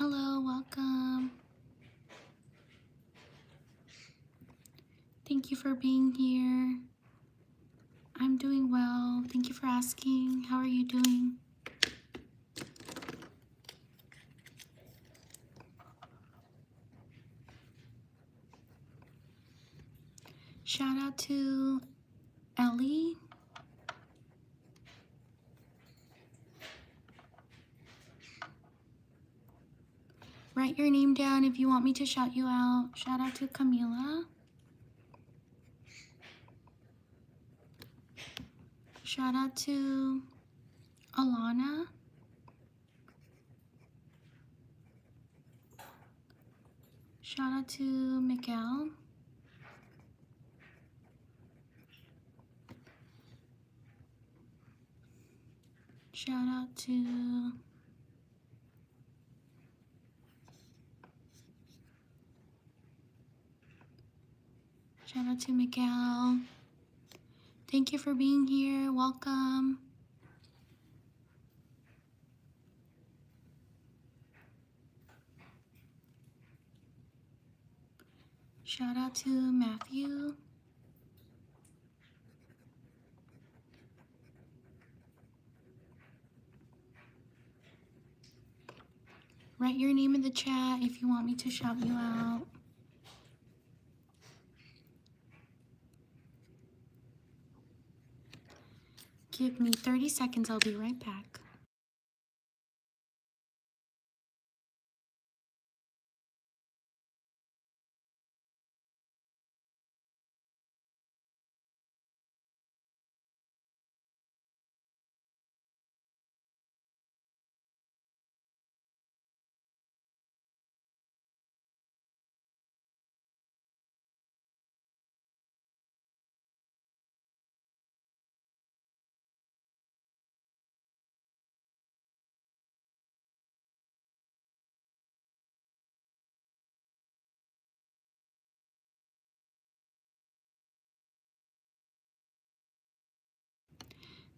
Hello, welcome. Thank you for being here. I'm doing well. Thank you for asking. How are you doing? Shout out to Ellie. Write your name down if you want me to shout you out. Shout out to Camila. Shout out to Alana. Shout out to Miguel. Shout out to Miguel. Thank you for being here. Welcome. Shout out to Matthew. Write your name in the chat if you want me to shout you out. Give me 30 seconds, I'll be right back.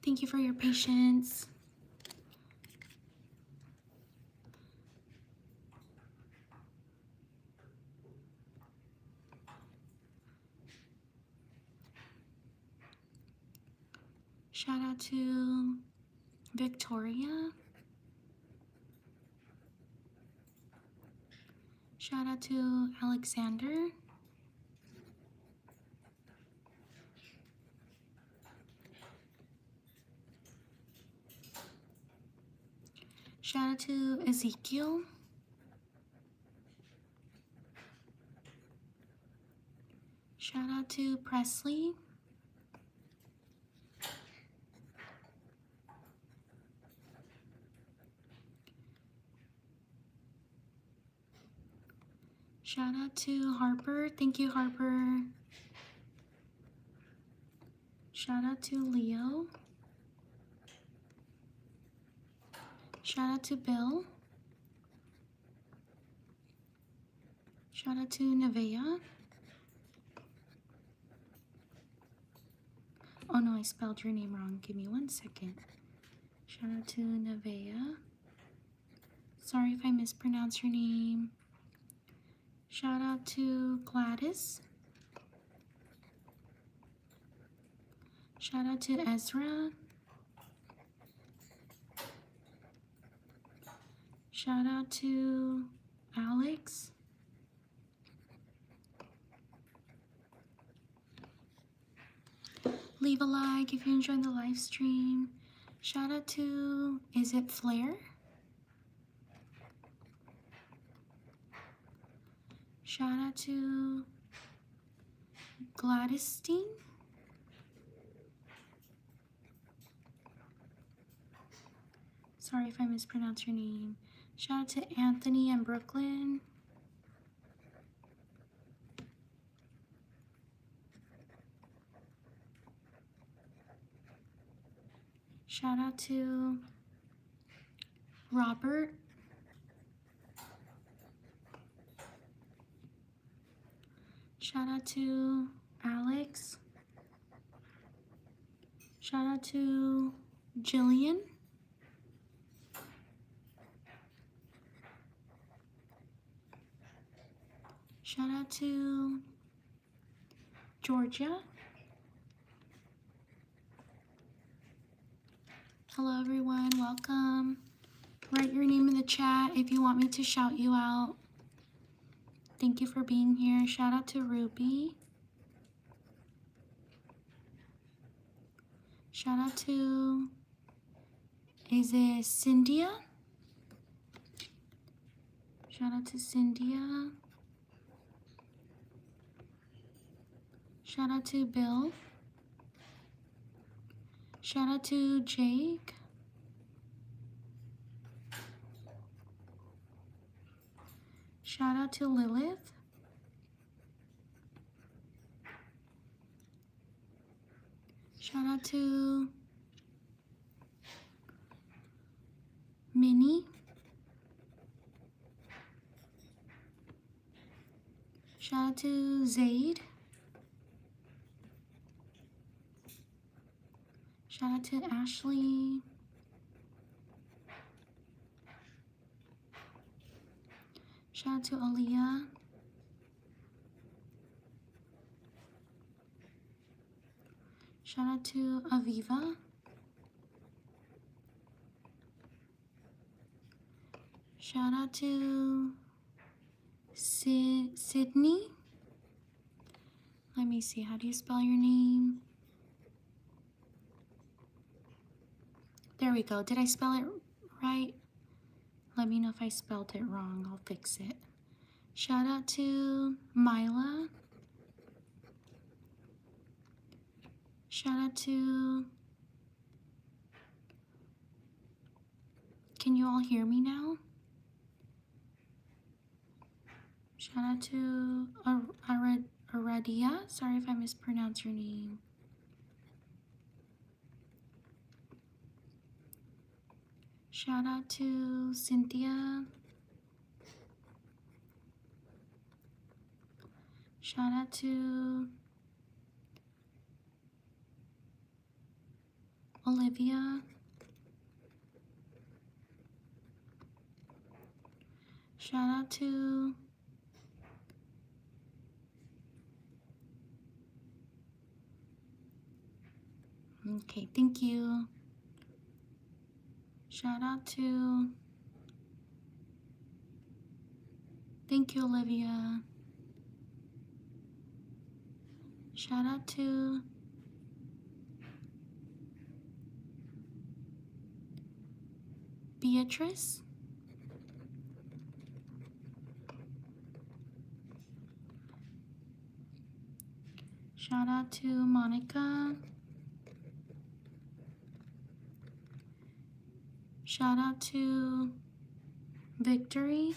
Thank you for your patience. Shout out to Victoria. Shout out to Alexander. Shout out to Ezekiel. Shout out to Presley. Shout out to Harper. Thank you, Harper. Shout out to Leo. Shout out to Bill. Shout out to Nevaeh. Oh no, I spelled your name wrong. Give me 1 second. Shout out to Nevaeh. Sorry if I mispronounce your name. Shout out to Gladys. Shout out to Ezra. Shout out to Alex. Leave a like if you enjoyed the live stream. Shout out to, is it Flair? Shout out to Gladysstein. Sorry if I mispronounced your name. Shout out to Anthony and Brooklyn. Shout out to Robert. Shout out to Alex. Shout out to Jillian. Shout out to Georgia. Hello everyone, welcome. Write your name in the chat if you want me to shout you out. Thank you for being here. Shout out to Ruby. Shout out to, is it Cynthia? Shout out to Cynthia. Shout out to Bill. Shout out to Jake. Shout out to Lilith. Shout out to Minnie. Shout out to Zaid. Shout out to Ashley. Shout out to Aaliyah. Shout out to Aviva. Shout out to Sydney. Let me see, how do you spell your name? There we go. Did I spell it right? Let me know if I spelled it wrong. I'll fix it. Shout out to Mila. Shout out to... Can you all hear me now? Shout out to Aradia. Sorry if I mispronounced your name. Shout out to Cynthia. Shout out to Olivia. Shout out to okay, thank you. Shout out to thank you, Olivia. Shout out to Beatrice. Shout out to Monica. Shout out to Victory.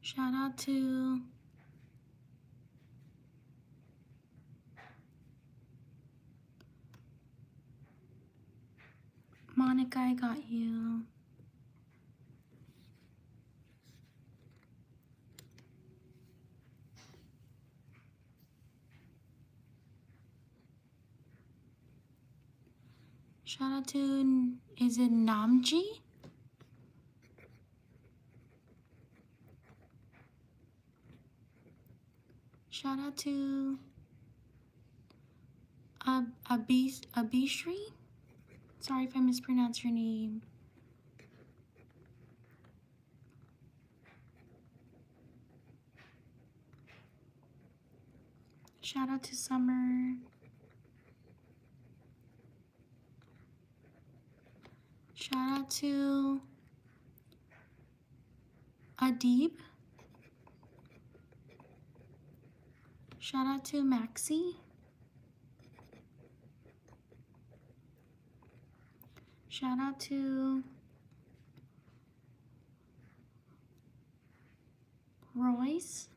Shout out to Monica, I got you. Shout out to, is it Namji? Shout out to Abishri. Sorry if I mispronounced your name. Shout out to Summer. Shout out to Adib. Shout out to Maxi. Shout out to Royce.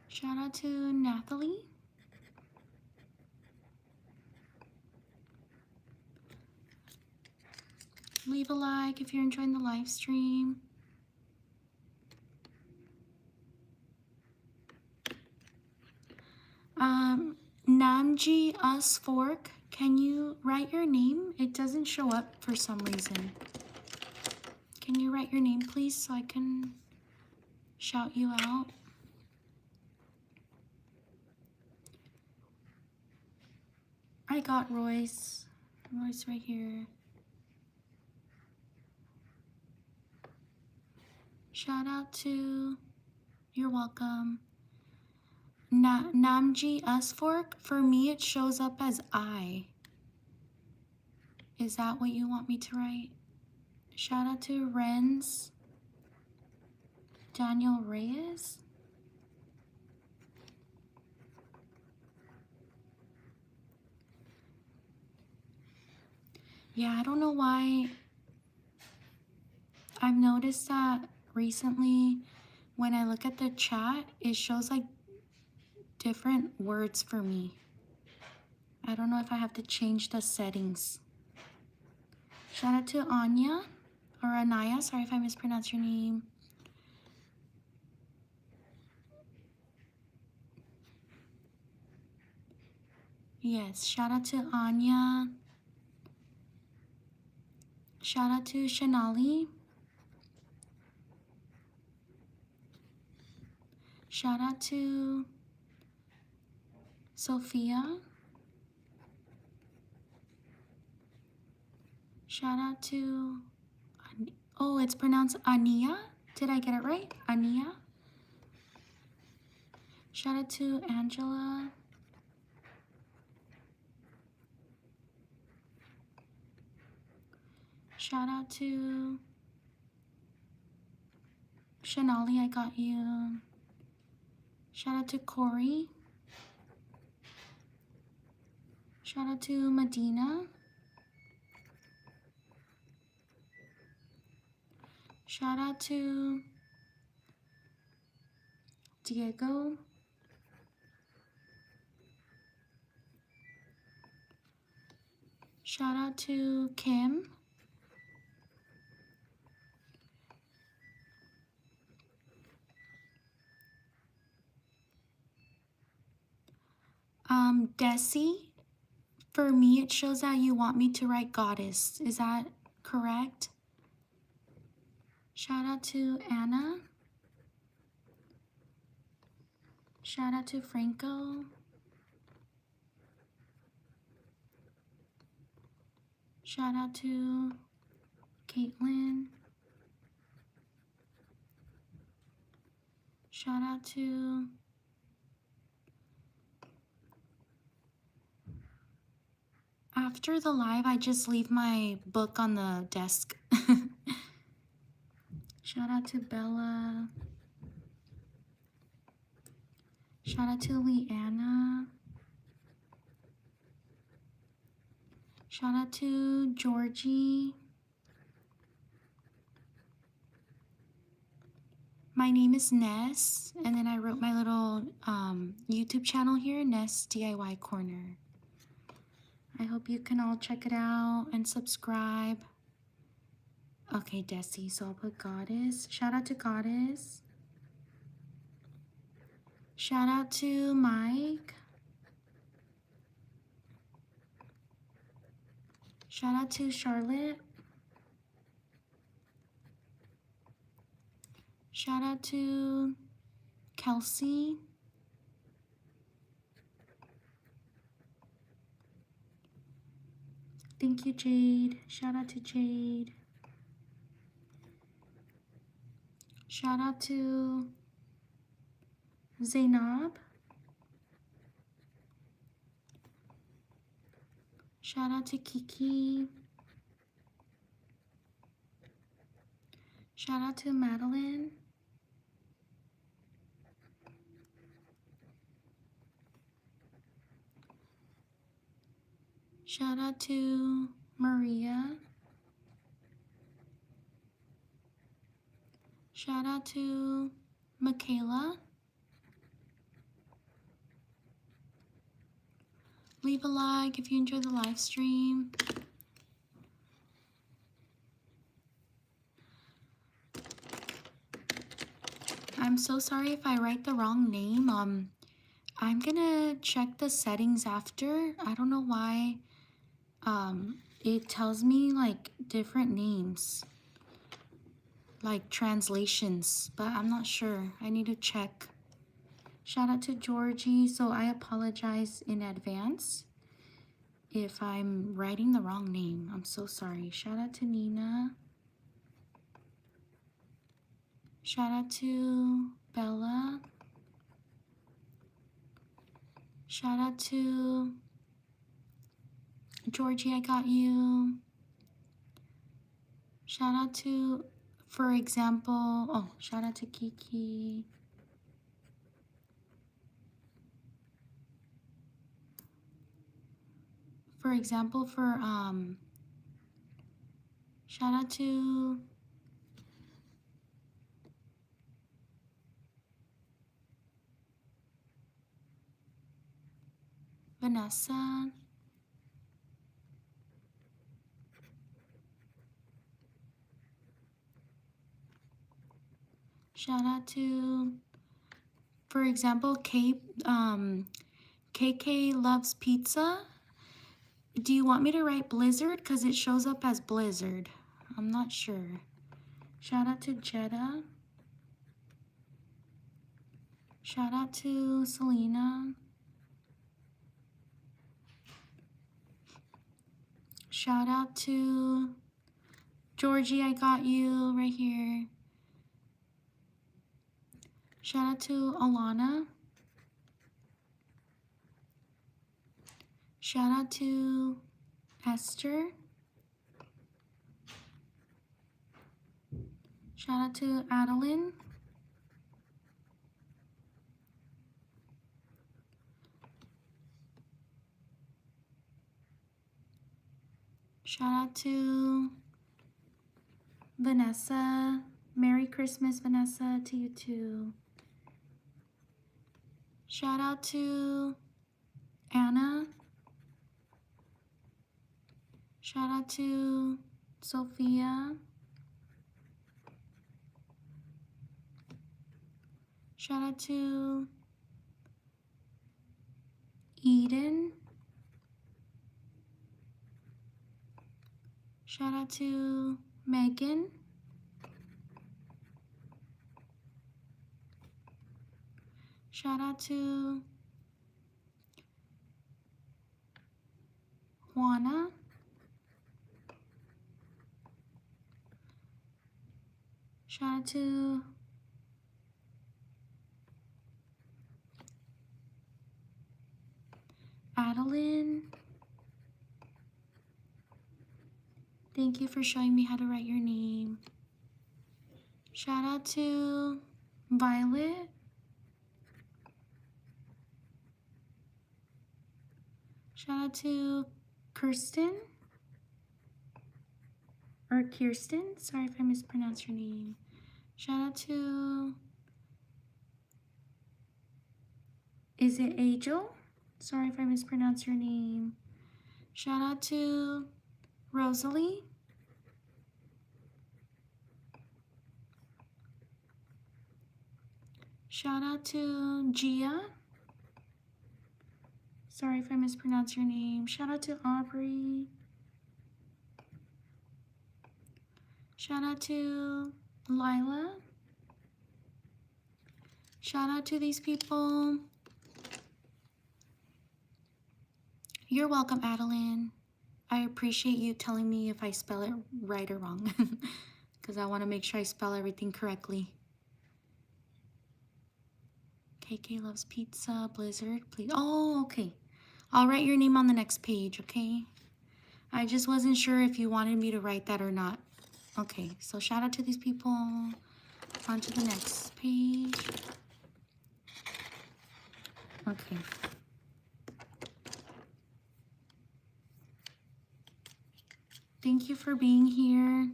Shout out to Nathalie. Leave a like if you're enjoying the live stream. Namji Us Fork, can you write your name? It doesn't show up for some reason. Can you write your name, please, so I can shout you out? I got Royce. Royce right here. Shout out to, you're welcome. Namji Us Fork, for me it shows up as I. Is that what you want me to write? Shout out to Renz. Daniel Reyes. Yeah, I don't know why. I've noticed that recently when I look at the chat, it shows like different words for me. I don't know if I have to change the settings. Shout out to Anya or Anaya. Sorry if I mispronounced your name. Yes, shout out to Anya. Shout out to Shanali. Shout out to Sophia. Shout out to, oh, it's pronounced Ania. Did I get it right? Ania. Shout out to Angela. Shout out to Shanali, I got you. Shout out to Corey. Shout out to Medina. Shout out to Diego. Shout out to Kim. Desi, for me it shows that you want me to write goddess. Is that correct? Shout out to Anna. Shout out to Franco. Shout out to Caitlin. Shout out to after the live, I just leave my book on the desk. Shout out to Bella. Shout out to Leanna. Shout out to Georgie. My name is Ness, and then I wrote my little YouTube channel here, NessDIYcorner. I hope you can all check it out and subscribe. Okay, Desi, so I'll put Goddess. Shout out to Goddess. Shout out to Mike. Shout out to Charlotte. Shout out to Kelsey. Thank you, Jade. Shout out to Jade. Shout out to Zainab. Shout out to Kiki. Shout out to Madeline. Shout out to Maria. Shout out to Michaela. Leave a like if you enjoyed the live stream. I'm so sorry if I write the wrong name. I'm gonna check the settings after. I don't know why it tells me like different names, like translations, but I'm not sure. I need to check. Shout out to Georgie. So I apologize in advance if I'm writing the wrong name. I'm so sorry. Shout out to Nina. Shout out to Bella. Shout out to Georgie, I got you. Shout out to, for example, oh, shout out to Kiki. For example, shout out to Vanessa. Shout out to, for example, KK loves pizza. Do you want me to write Blizzard? Because it shows up as Blizzard. I'm not sure. Shout out to Jetta. Shout out to Selena. Shout out to Georgie, I got you right here. Shout out to Alana. Shout out to Esther. Shout out to Adeline. Shout out to Vanessa. Merry Christmas, Vanessa, to you too. Shout out to Anna. Shout out to Sophia. Shout out to Eden. Shout out to Megan. Shout out to Juana. Shout out to Adeline. Thank you for showing me how to write your name. Shout out to Violet. Shout out to Kirsten. Or Kirsten. Sorry if I mispronounced your name. Shout out to, is it Angel? Sorry if I mispronounced your name. Shout out to Rosalie. Shout out to Gia. Sorry if I mispronounced your name. Shout out to Aubrey. Shout out to Lila. Shout out to these people. You're welcome, Adeline. I appreciate you telling me if I spell it right or wrong. Because I want to make sure I spell everything correctly. KK loves pizza. Blizzard, please. Oh, okay. I'll write your name on the next page, okay? I just wasn't sure if you wanted me to write that or not. Okay, so shout out to these people. On to the next page. Okay. Thank you for being here.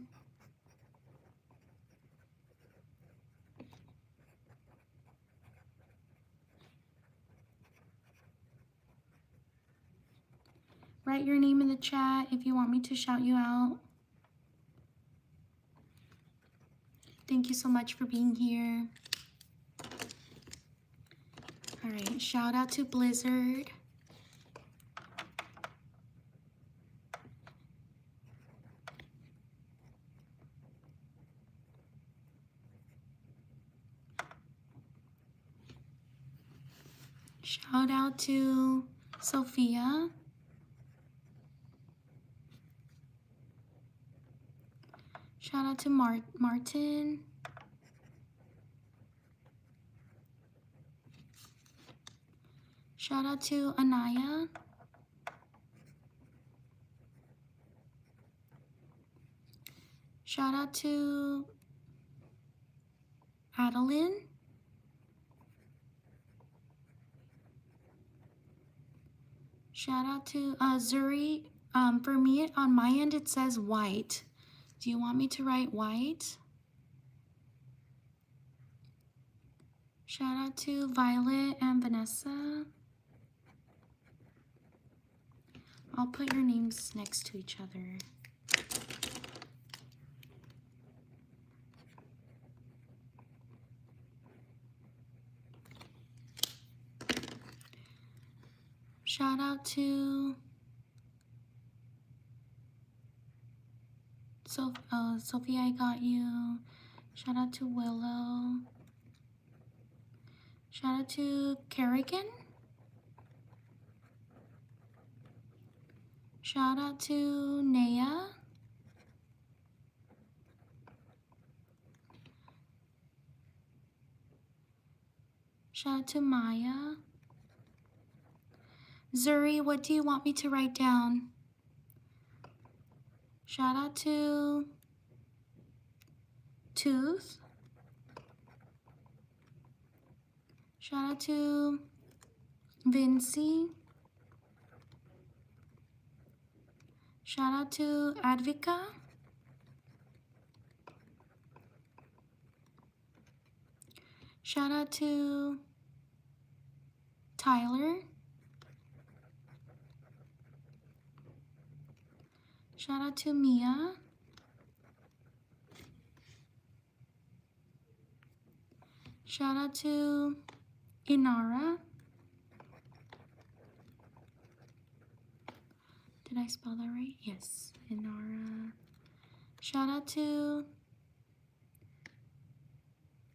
Write your name in the chat if you want me to shout you out. Thank you so much for being here. All right. Shout out to Blizzard. Shout out to Sophia. Shout out to Martin. Shout out to Anaya. Shout out to Adeline. Shout out to Zuri. For me, on my end, it says white. Do you want me to write white? Shout out to Violet and Vanessa. I'll put your names next to each other. Shout out to Sophia, I got you. Shout out to Willow. Shout out to Kerrigan. Shout out to Naya. Shout out to Maya. Zuri, what do you want me to write down? Shout out to Tooth. Shout out to Vincy. Shout out to Advika. Shout out to Tyler. Shout out to Mia. Shout out to Inara. Did I spell that right? Yes, Inara. Shout out to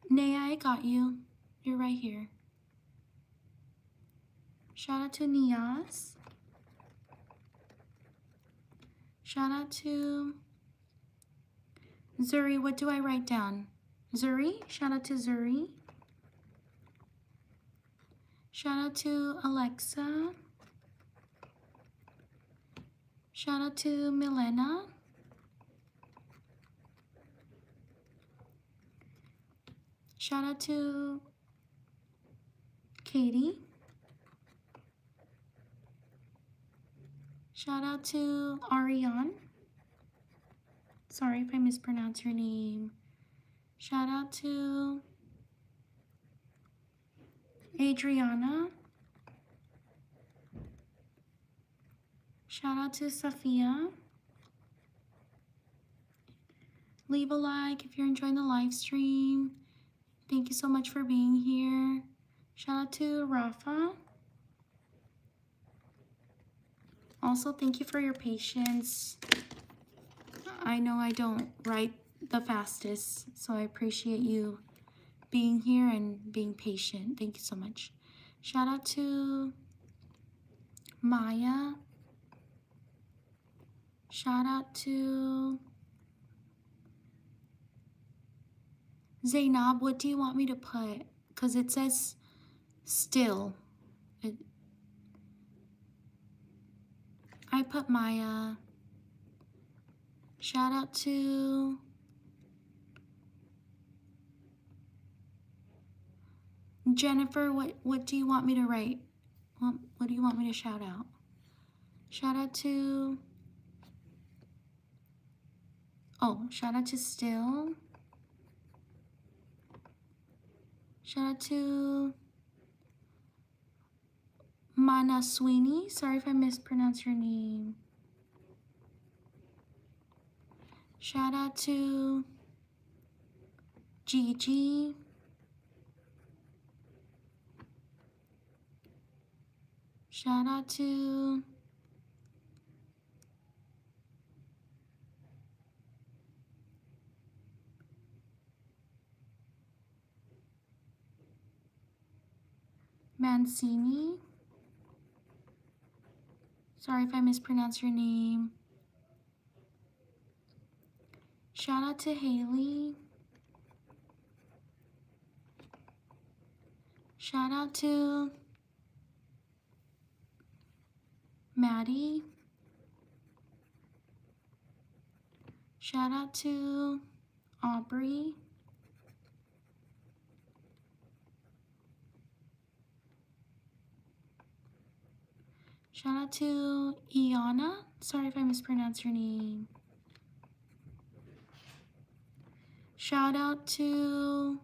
Naya, I got you. You're right here. Shout out to Niaz. Shout out to Zuri. What do I write down? Zuri. Shout out to Zuri. Shout out to Alexa. Shout out to Milena. Shout out to Katie. Shout out to Ariane. Sorry if I mispronounce your name. Shout out to Adriana. Shout out to Sophia. Leave a like if you're enjoying the live stream. Thank you so much for being here. Shout out to Rafa. Also, thank you for your patience. I know I don't write the fastest, so I appreciate you being here and being patient. Thank you so much. Shout out to Maya. Shout out to Zainab. What do you want me to put? Because it says still. I put Maya. Shout out to Jennifer. What do you want me to write? What do you want me to shout out? Shout out to shout out to Still. Shout out to Mana Sweeney. Sorry if I mispronounced your name. Shout out to Gigi. Shout out to Mancini. Sorry if I mispronounce your name. Shout out to Haley. Shout out to Maddie. Shout out to Aubrey. Shout out to Iana. Sorry if I mispronounced your name. Shout out to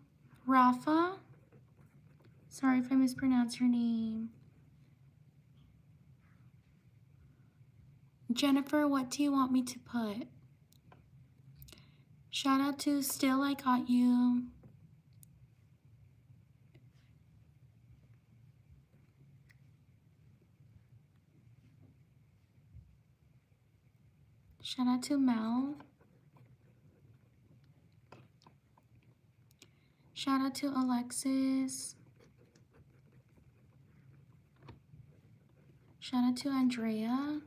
Rafa. Sorry if I mispronounced your name. Jennifer, what do you want me to put? Shout out to Still I Got You. Shout out to Mel. Shout out to Alexis. Shout out to Andrea.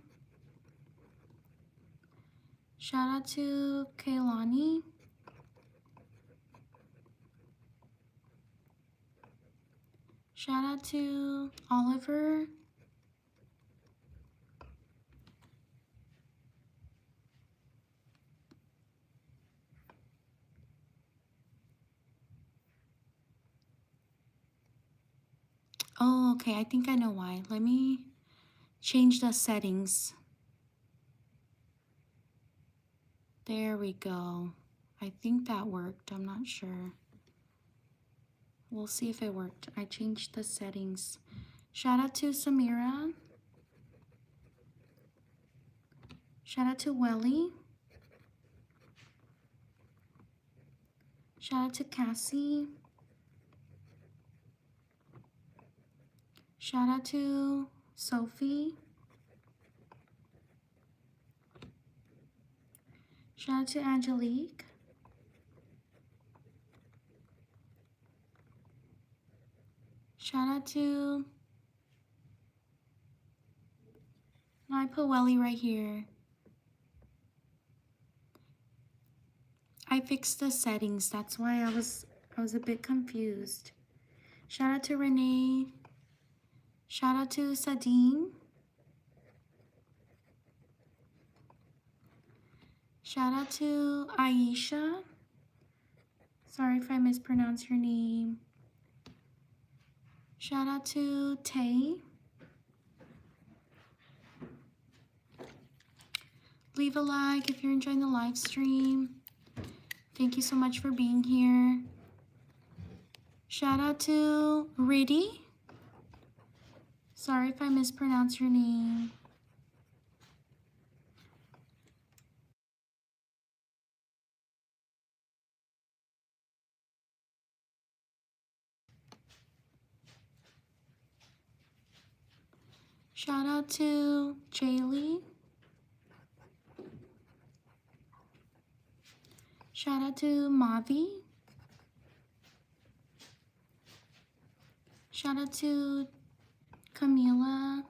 Shout out to Kaylani. Shout out to Oliver. Oh, okay, I think I know why. Let me change the settings. There we go. I think that worked. I'm not sure. We'll see if it worked. I changed the settings. Shout out to Samira. Shout out to Welly. Shout out to Cassie. Shout out to Sophie. Shout out to Angelique. Shout out to... I put Welly right here. I fixed the settings. That's why I was a bit confused. Shout out to Renee. Shout out to Sadine. Shout out to Aisha. Sorry if I mispronounced your name. Shout out to Tay. Leave a like if you're enjoying the live stream. Thank you so much for being here. Shout out to Riddy. Sorry if I mispronounced your name. Shout out to Jaylee. Shout out to Mavi. Shout out to Camila.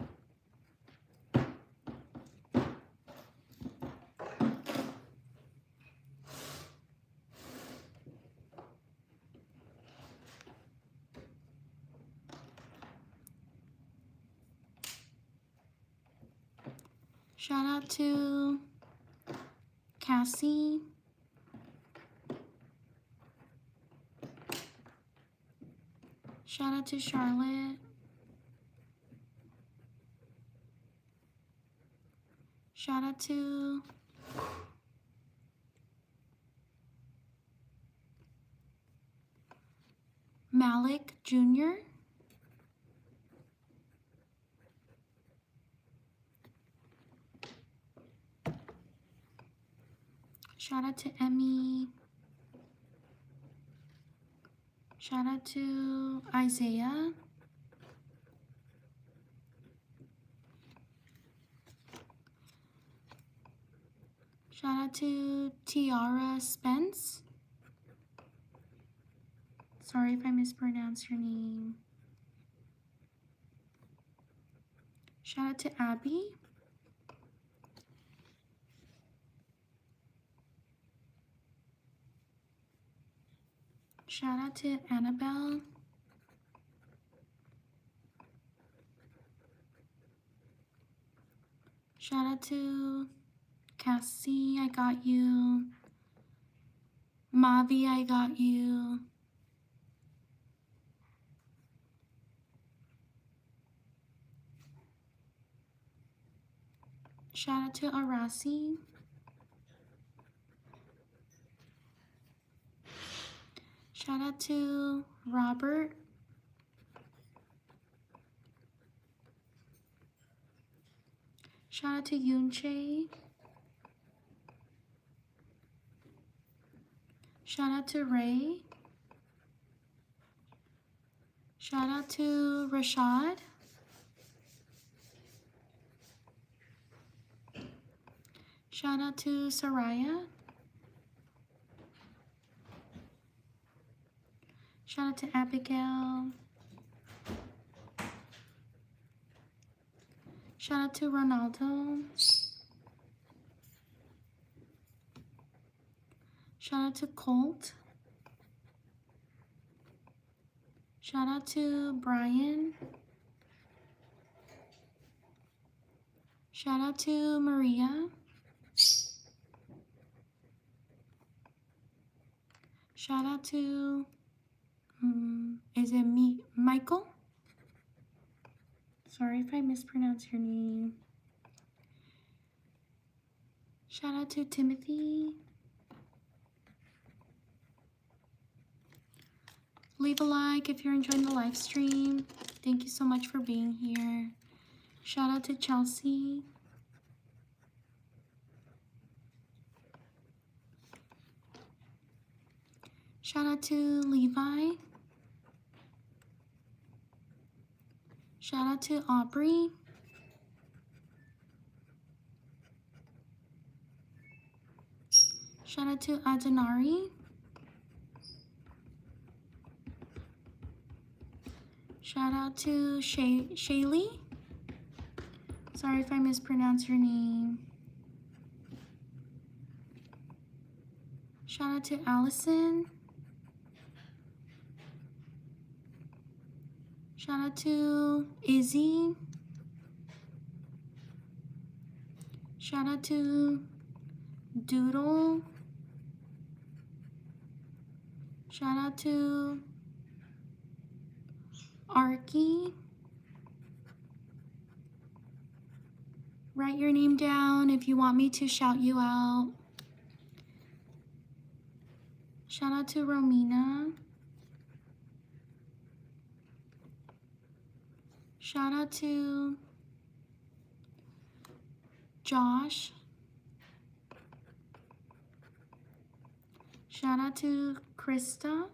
Shout out to Cassie. Shout out to Charlotte. Shout out to Malik Jr. Shout out to Emmy. Shout out to Isaiah. Shout out to Tiara Spence. Sorry if I mispronounce your name. Shout out to Abby. Shout out to Annabelle. Shout out to Cassie, I got you. Mavi, I got you. Shout out to Arasi. Shout out to Robert. Shout out to Yunche. Shout out to Ray. Shout out to Rashad. Shout out to Soraya. Shout out to Abigail. Shout out to Ronaldo. Shout out to Colt. Shout out to Brian. Shout out to Maria. Shout out to, is it Michael? Sorry if I mispronounce your name. Shout out to Timothy. Leave a like if you're enjoying the live stream. Thank you so much for being here. Shout out to Chelsea. Shout out to Levi. Shout out to Aubrey. Shout out to Adenari. Shout out to Shaylee. Sorry if I mispronounce your name. Shout out to Allison. Shout out to Izzy. Shout out to Doodle. Shout out to Arky. Write your name down if you want me to shout you out. Shout out to Romina. Shout out to Josh. Shout out to Krista.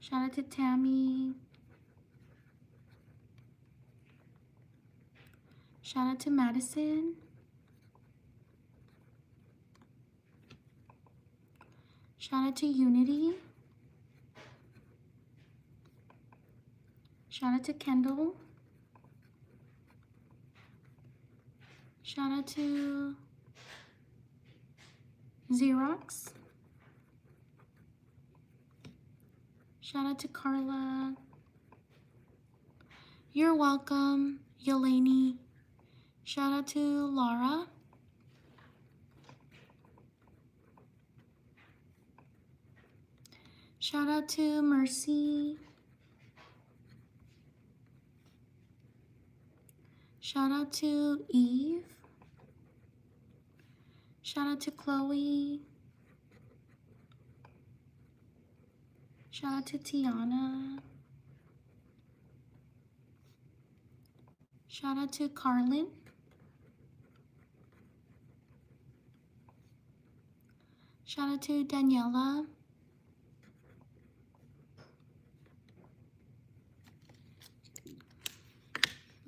Shout out to Tammy. Shout out to Madison. Shout out to Unity. Shout out to Kendall. Shout out to Xerox. Shout out to Carla. You're welcome, Yeleni. Shout out to Laura. Shout out to Mercy. Shout out to Eve. Shout out to Chloe. Shout out to Tiana. Shout out to Carlin. Shout out to Daniela.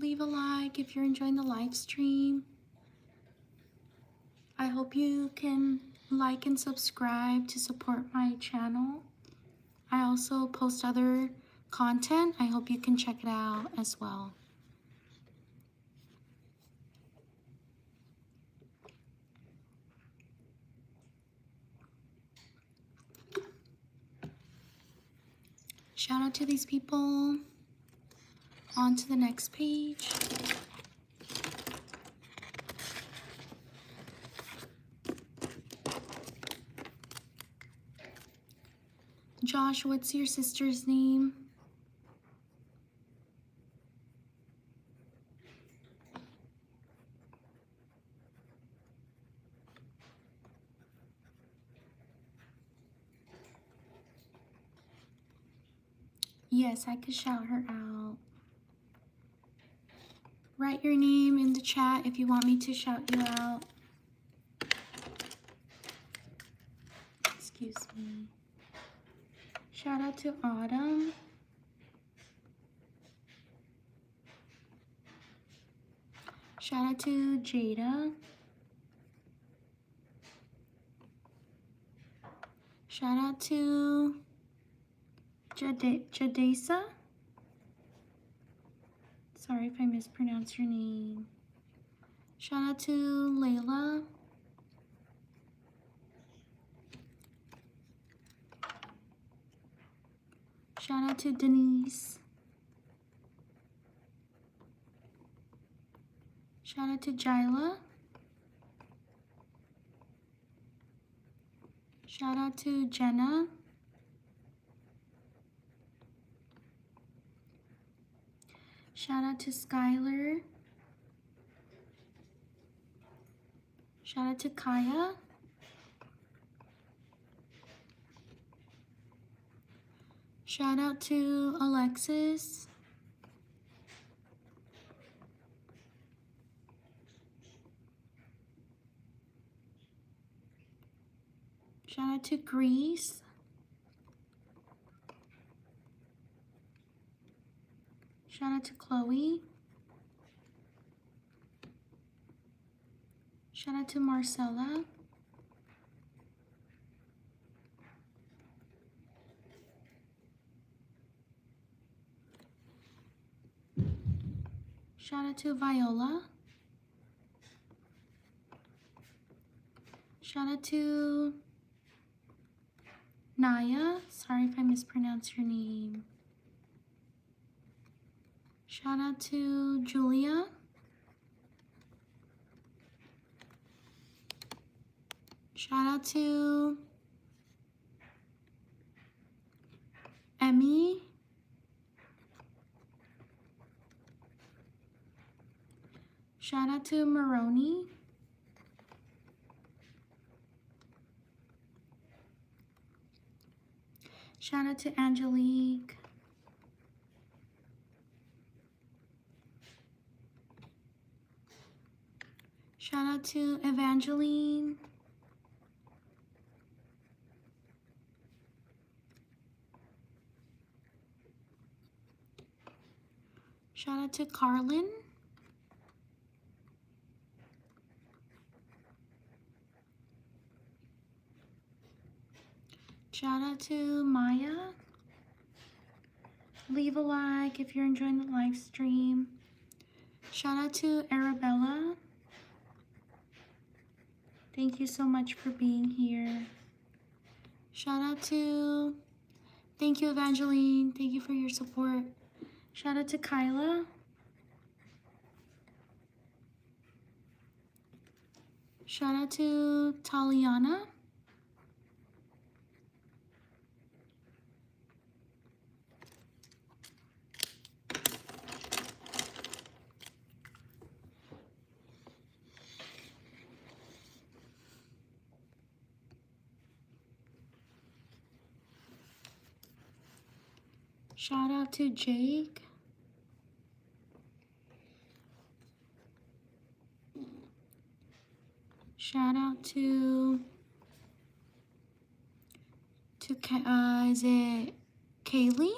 Leave a like if you're enjoying the live stream. I hope you can like and subscribe to support my channel. I also post other content. I hope you can check it out as well. Shout out to these people. On to the next page. Josh, what's your sister's name? Yes, I could shout her out. Write your name in the chat if you want me to shout you out. Excuse me. Shout out to Autumn. Shout out to Jada. Shout out to Jadesa. Sorry if I mispronounce your name. Shout out to Layla. Shout out to Denise. Shout out to Jyla. Shout out to Jenna. Shout out to Skylar. Shout out to Kaya. Shout out to Alexis. Shout out to Greece. Shout out to Chloe. Shout out to Marcella. Shout out to Viola. Shout out to Naya. Sorry if I mispronounce your name. Shout out to Julia. Shout out to Emmy. Shout out to Maroni. Shout out to Angelique. Shout out to Evangeline. Shout out to Carlin. Shout out to Maya. Leave a like if you're enjoying the live stream. Shout out to Arabella. Thank you so much for being here. Shout out to, thank you Evangeline. Thank you for your support. Shout out to Kyla. Shout out to Taliana. Shout out to Jake. Shout out to is it Kaylee?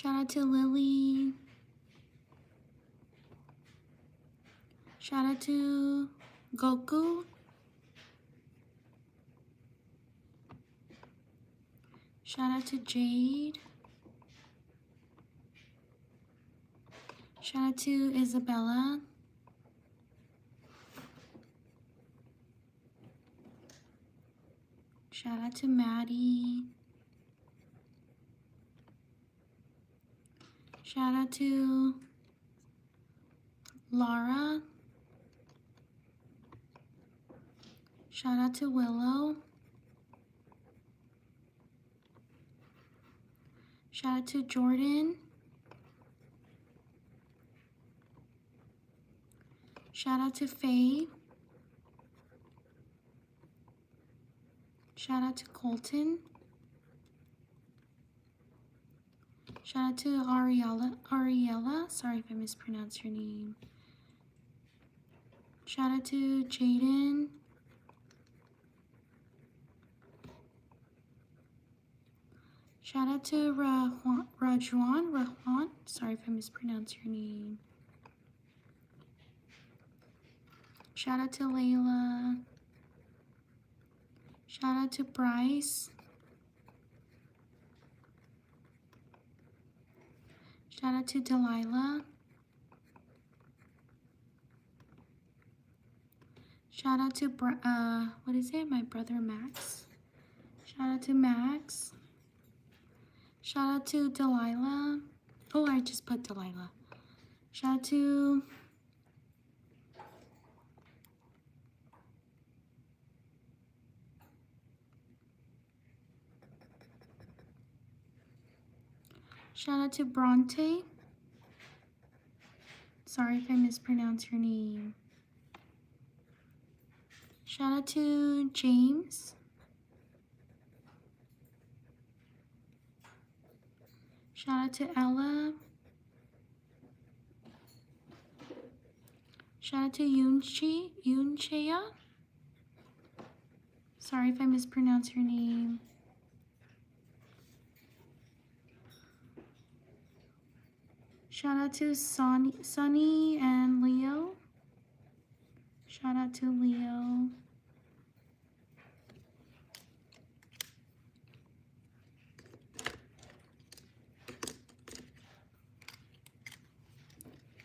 Shout out to Lily. Shout out to Goku. Shout out to Jade. Shout out to Isabella. Shout out to Maddie. Shout out to Laura. Shout out to Willow. Shout out to Jordan. Shout out to Faye. Shout out to Colton. Shout out to Ariella. Sorry if I mispronounced your name. Shout out to Jaden. Shout out to Rajuan. Sorry if I mispronounced your name. Shout out to Layla. Shout out to Bryce. Shout out to Delilah. Shout out to, what is it? My brother Max. Shout out to Max. Shout out to Delilah. Oh, I just put Delilah. Shout out to Bronte. Sorry if I mispronounced your name. Shout out to James. Shout out to Ella. Shout out to Yunchea. Sorry if I mispronounced your name. Shout out to Sunny and Leo. Shout out to Leo.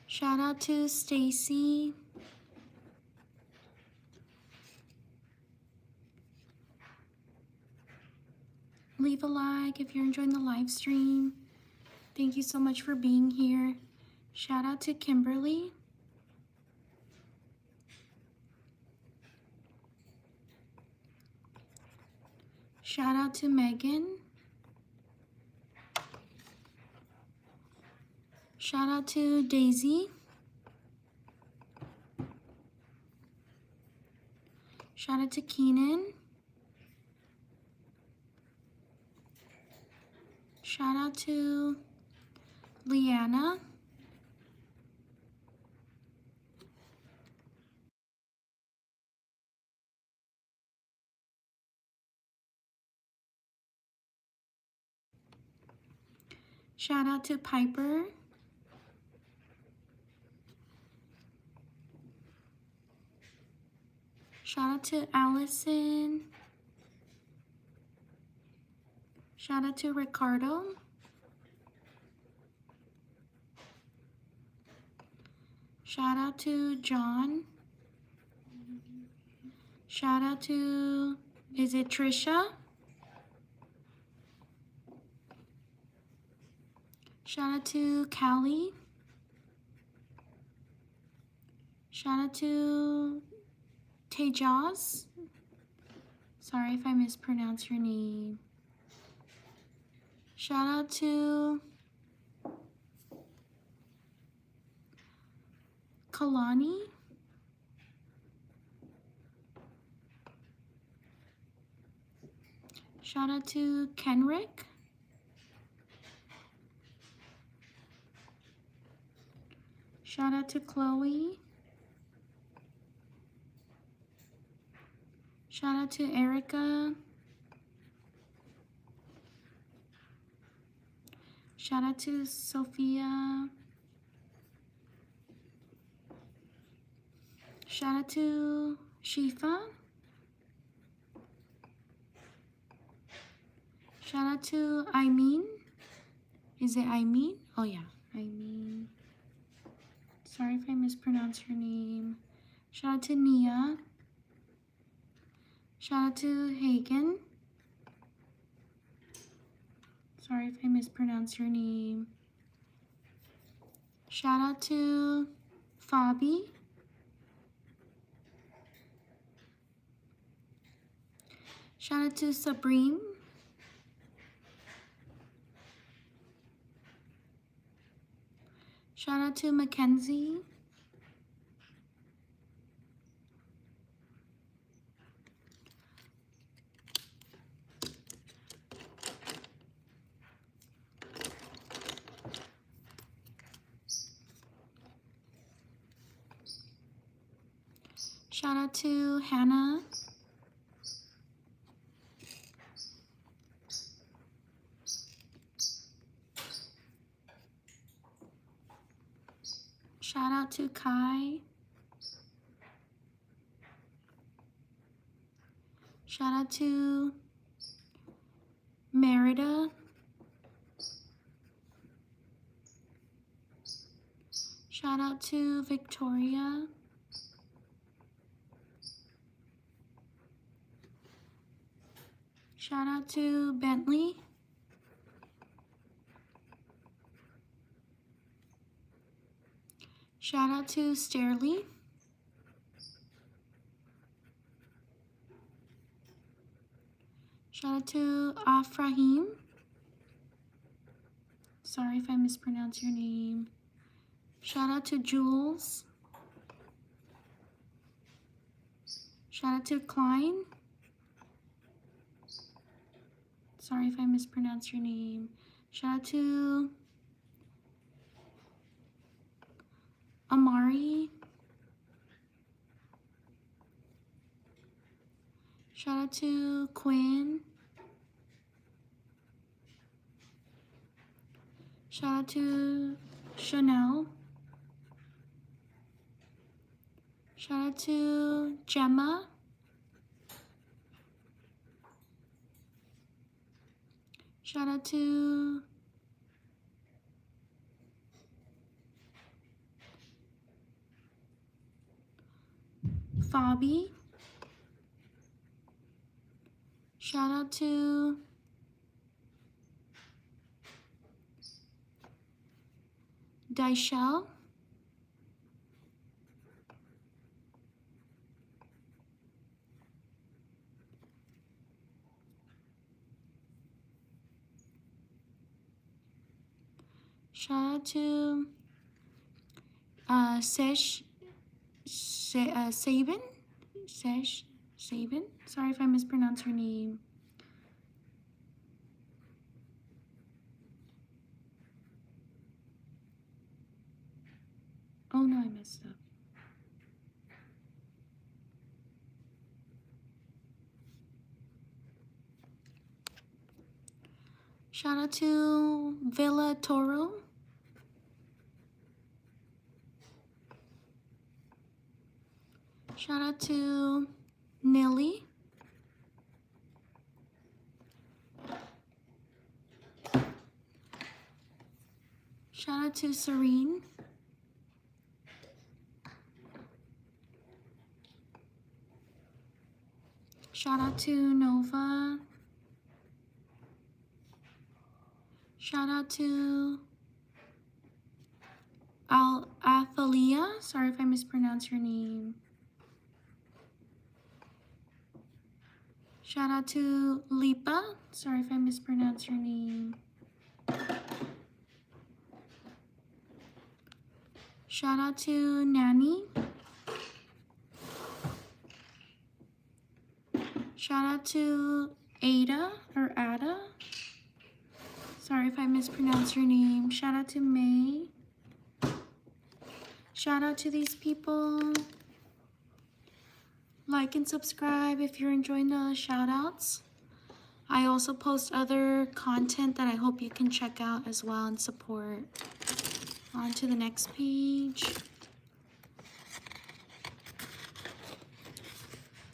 Shout out to Stacy. Leave a like if you're enjoying the live stream. Thank you so much for being here. Shout out to Kimberly. Shout out to Megan. Shout out to Daisy. Shout out to Keenan. Shout out to Leanna. Shout out to Piper. Shout out to Allison. Shout out to Ricardo. Shout out to John. Shout out to, is it Trisha? Shout out to Callie. Shout out to Tejaz. Sorry if I mispronounced your name. Shout out to Kalani. Shout out to Kenrick. Shout out to Chloe. Shout out to Erica. Shout Shout out to Sophia. Shout out to Shifa. Shout out to Aimin. Is it Aimin? Oh yeah, Aimin. Sorry if I mispronounce your name. Shout out to Nia. Shout out to Hagen. Sorry if I mispronounce your name. Shout out to Fabi. Shout out to Sabrine. Shout out to Mackenzie. Shout out to Hannah. Shout out to Kai. Shout out to Merida. Shout out to Victoria. Shout out to Bentley. Shout out to Sterling. Shout out to Afrahim. Sorry if I mispronounce your name. Shout out to Jules. Shout out to Klein. Sorry if I mispronounce your name. Shout out to Amari. Shout out to Quinn. Shout out to Chanel. Shout out to Gemma. Shout out to Fabi. Shout out to Daishel. Shout out to Sabin. Sabin. Sorry if I mispronounce your name. Oh no, I messed up. Shout out to Villa Toro. Shout out to Nilly. Shout out to Serene. Shout out to Nova. Shout out to Athalia. Sorry if I mispronounce your name. Shout out to Lipa. Sorry if I mispronounce your name. Shout out to Nanny. Shout out to Ada or Ada. Sorry if I mispronounce your name. Shout out to May. Shout out to these people. Like and subscribe if you're enjoying the shout outs. I also post other content that I hope you can check out as well and support. On to the next page.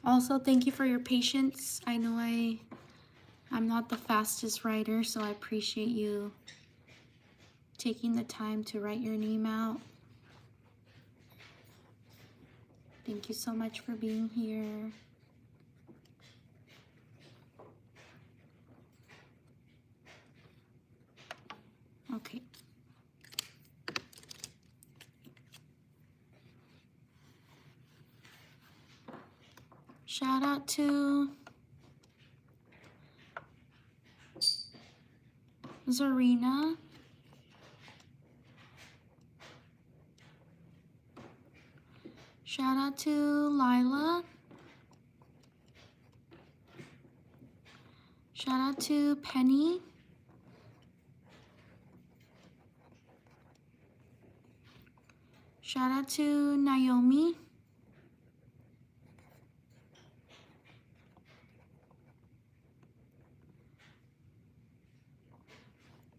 Also, thank you for your patience. I know I'm not the fastest writer, so I appreciate you taking the time to write your name out. Thank you so much for being here. Okay. Shout out to Zarina. Shout out to Lila. Shout out to Penny. Shout out to Naomi.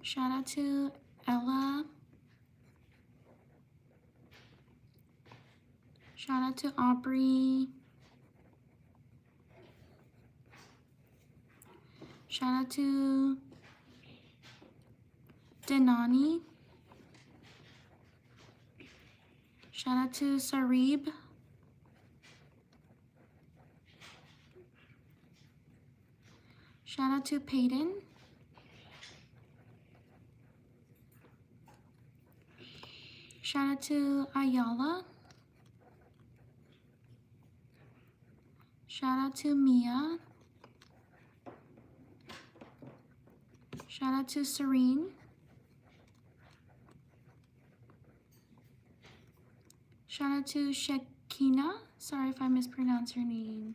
Shout out to Ella. Shout out to Aubrey. Shout out to Denani. Shout out to Sarib. Shout out to Peyton. Shout out to Ayala. Shout out to Mia. Shout out to Serene. Shout out to Shekina. Sorry if I mispronounce your name.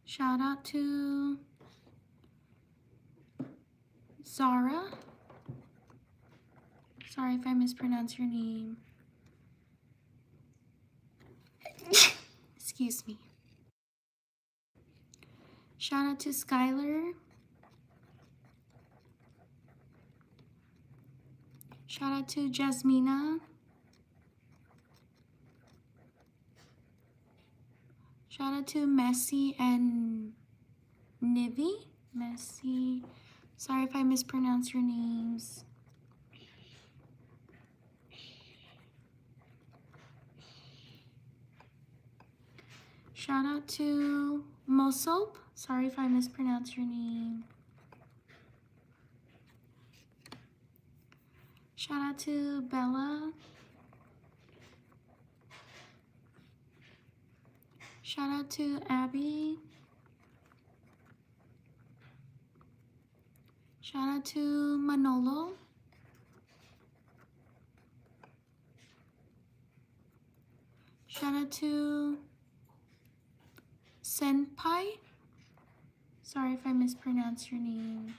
Shout out to Zara. Sorry if I mispronounce your name. Excuse me. Shout out to Skylar. Shout out to Jasmina. Shout out to Messi and Nivi. Messi. Sorry if I mispronounce your names. Shout out to Mosop. Sorry if I mispronounce your name. Shout out to Bella. Shout out to Abby. Shout out to Manolo. Shout out to Senpai. Sorry if I mispronounce your name.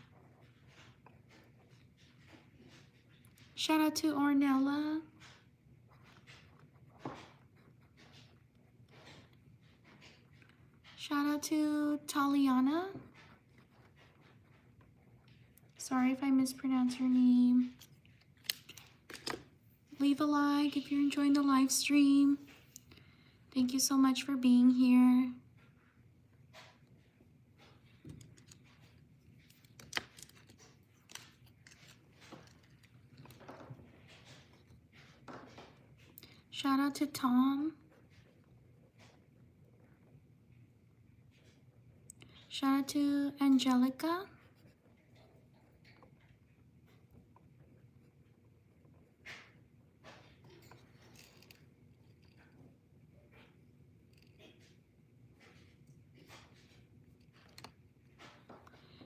Shout out to Ornella. Shout out to Taliana. Sorry if I mispronounce your name. Leave a like if you're enjoying the live stream. Thank you so much for being here. Shout out to Tom. Shout out to Angelica.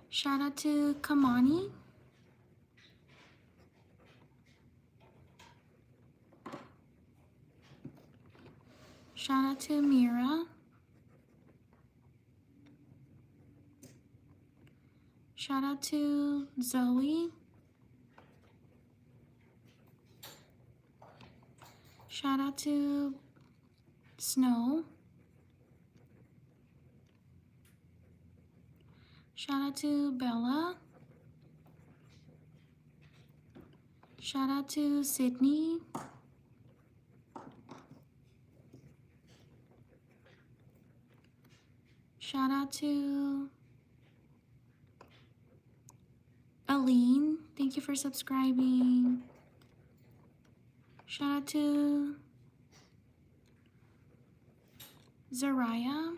Shout out to Kamani. Shout out to Mira. Shout out to Zoe. Shout out to Snow. Shout out to Bella. Shout out to Sydney. Shout out to Aline. Thank you for subscribing. Shout out to Zariah.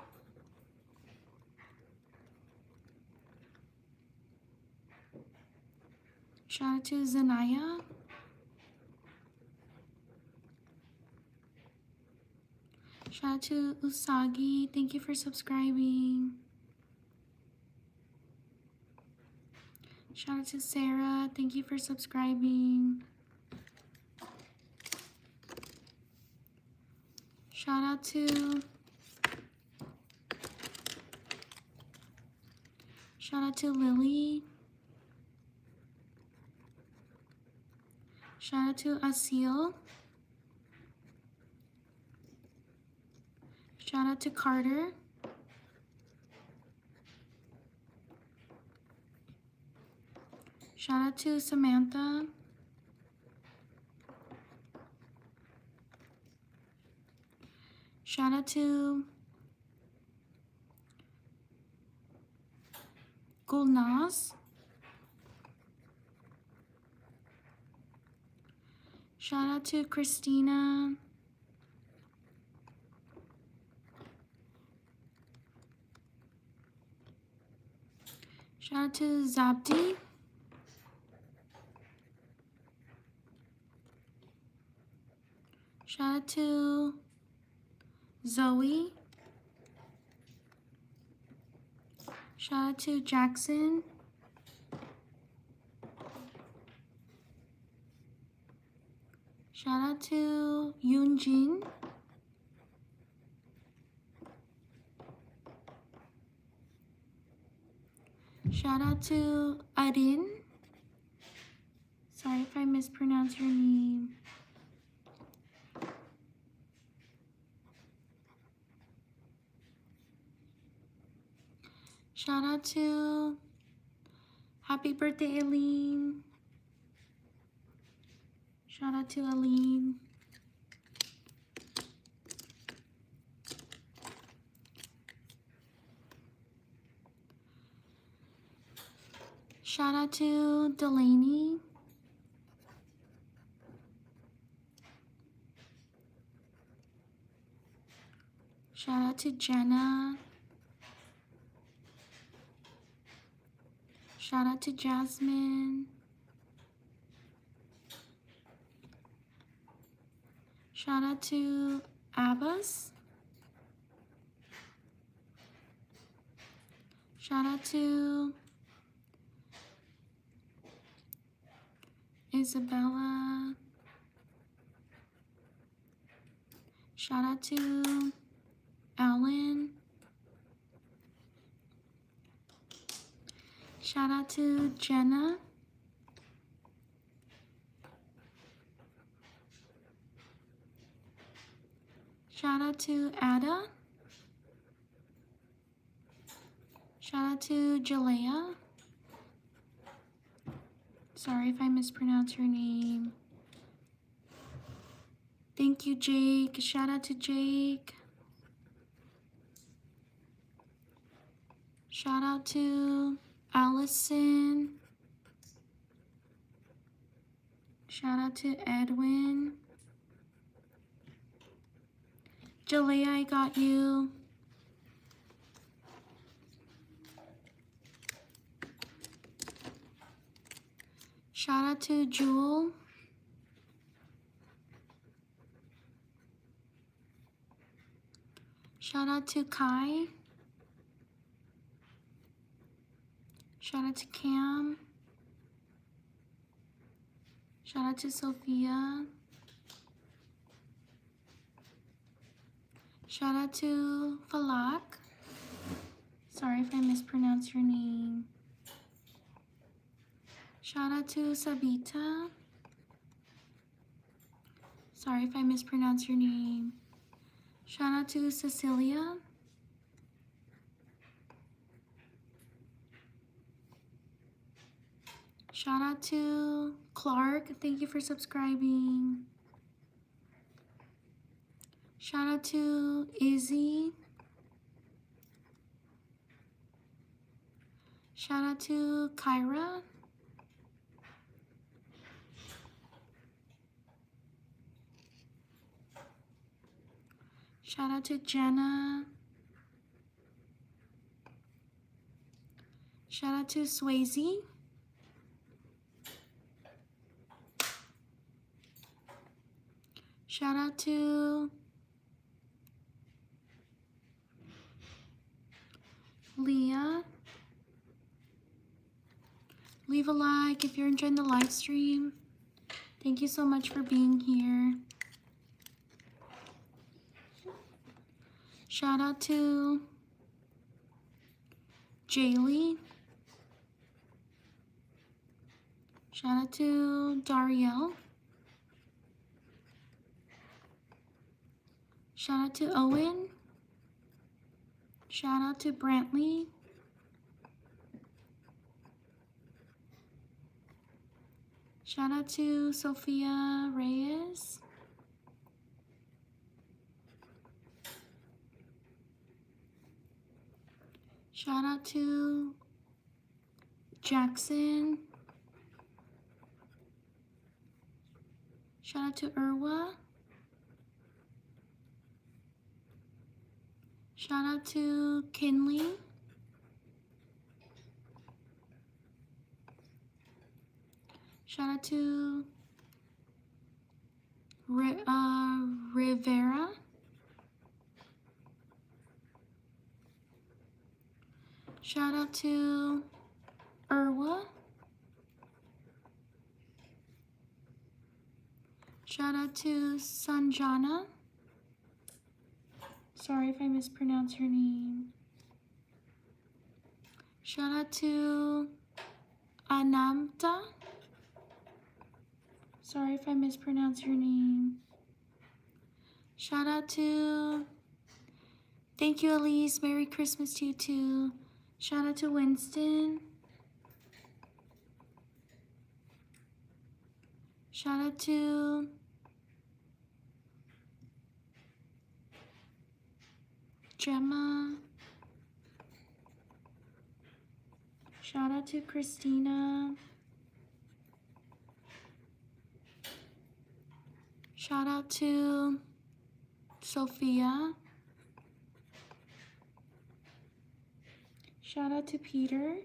Shout out to Zanaya. Shout out to Usagi. Thank you for subscribing. Shout out to Sarah. Thank you for subscribing. Shout out to Lily. Shout out to Asil. Shout out to Carter. Shout out to Samantha. Shout out to Gulnaz. Shout out to Christina. Shout out to Zabdi. Shout out to Zoe. Shout out to Jackson. Shout out to Yoonjin. Shout out to Arin. Sorry if I mispronounce your name. Shout out to happy birthday, Aileen. Shout out to Aileen. Shout out to Delaney. Shout out to Jenna. Shout out to Jasmine. Shout out to Abbas. Shout out to Isabella. Shout out to Alan. Shout out to Jenna. Shout out to Ada. Shout out to Jalea. Sorry if I mispronounce your name. Thank you, Jake. Shout out to Jake. Shout out to Allison. Shout out to Edwin. Jalea, I got you. Shout out to Jewel. Shout out to Kai. Shout out to Cam. Shout out to Sophia. Shout out to Falak. Sorry if I mispronounce your name. Shout out to Sabita. Sorry if I mispronounce your name. Shout out to Cecilia. Shout out to Clark. Thank you for subscribing. Shout out to Izzy. Shout out to Kyra. Shout out to Jenna. Shout out to Swayze. Shout out to Leah. Leave a like if you're enjoying the live stream. Thank you so much for being here. Shout out to Jaylee. Shout out to Darielle. Shout out to Owen. Shout out to Brantley. Shout out to Sophia Reyes. Shout out to Jackson. Shout out to Irwa. Shout out to Kinley. Shout out to Rivera. Shout out to Irwa. Shout out to Sanjana. Sorry if I mispronounce your name. Shout out to Anamta. Sorry if I mispronounce your name. Shout out to, thank you Elise, Merry Christmas to you too. Shout out to Winston. Shout out to Gemma. Shout out to Christina. Shout out to Sophia. Shout out to Peter.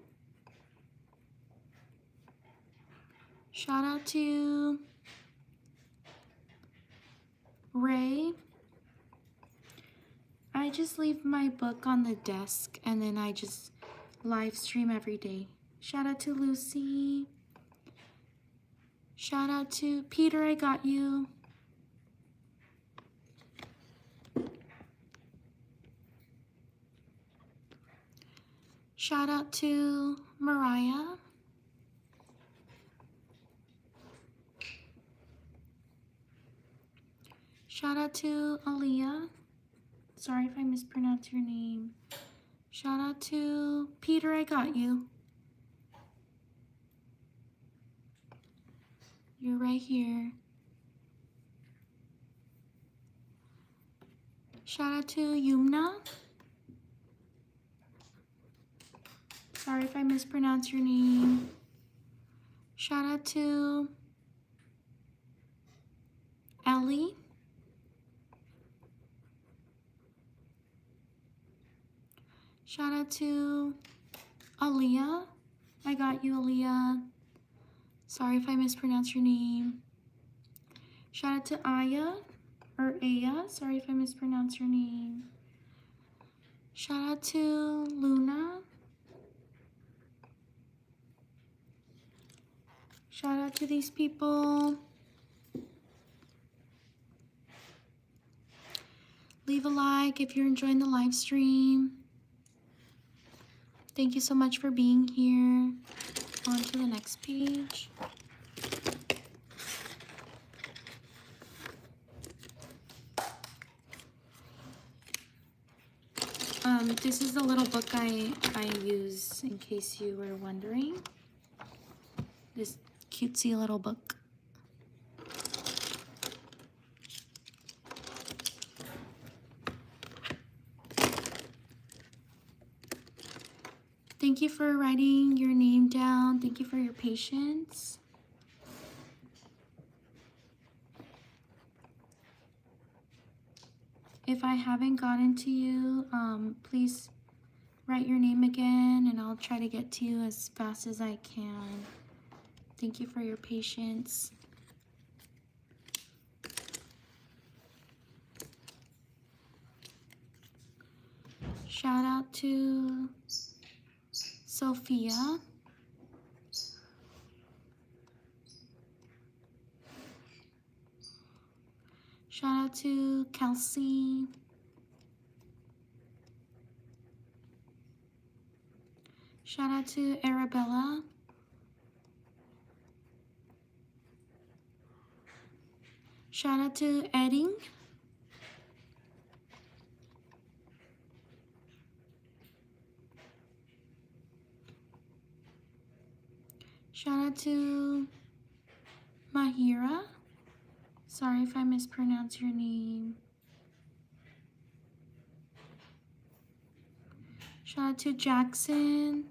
Shout out to Ray. I just leave my book on the desk and then I just live stream every day. Shout out to Lucy. Shout out to Peter, I got you. Shout out to Mariah. Shout out to Aaliyah. Sorry if I mispronounce your name. Shout out to Peter, I got you. You're right here. Shout out to Yumna. Sorry if I mispronounce your name. Shout out to Ellie. Shout out to Aaliyah. I got you, Aaliyah. Sorry if I mispronounce your name. Shout out to Aya, or Aya. Sorry if I mispronounce your name. Shout out to Luna. Shout out to these people. Leave a like if you're enjoying the live stream. Thank you so much for being here. On to the next page. This is the little book I use in case you were wondering. This cutesy little book. Thank you for writing your name down. Thank you for your patience. If I haven't gotten to you, please write your name again and I'll try to get to you as fast as I can. Thank you for your patience. Shout out to Sophia. Shout out to Kelsey. Shout out to Arabella. Shout out to Edding. Shout out to Mahira. Sorry if I mispronounce your name. Shout out to Jackson.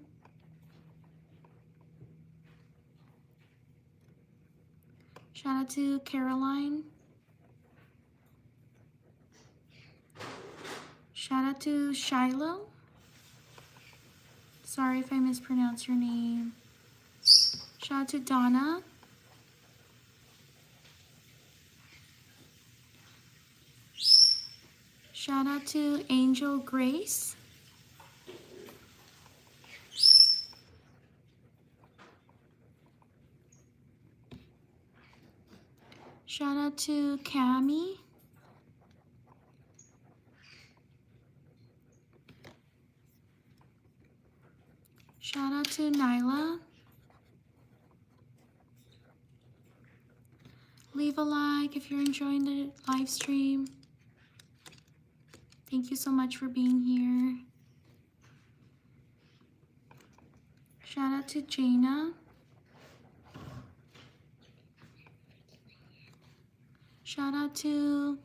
Shout out to Caroline. Shout out to Shiloh. Sorry if I mispronounce your name. Shout out to Donna. Shout out to Angel Grace. Shout out to Cami. Shout out to Nyla. Leave a like if you're enjoying the live stream. Thank you so much for being here. Shout out to Jaina. Shout out to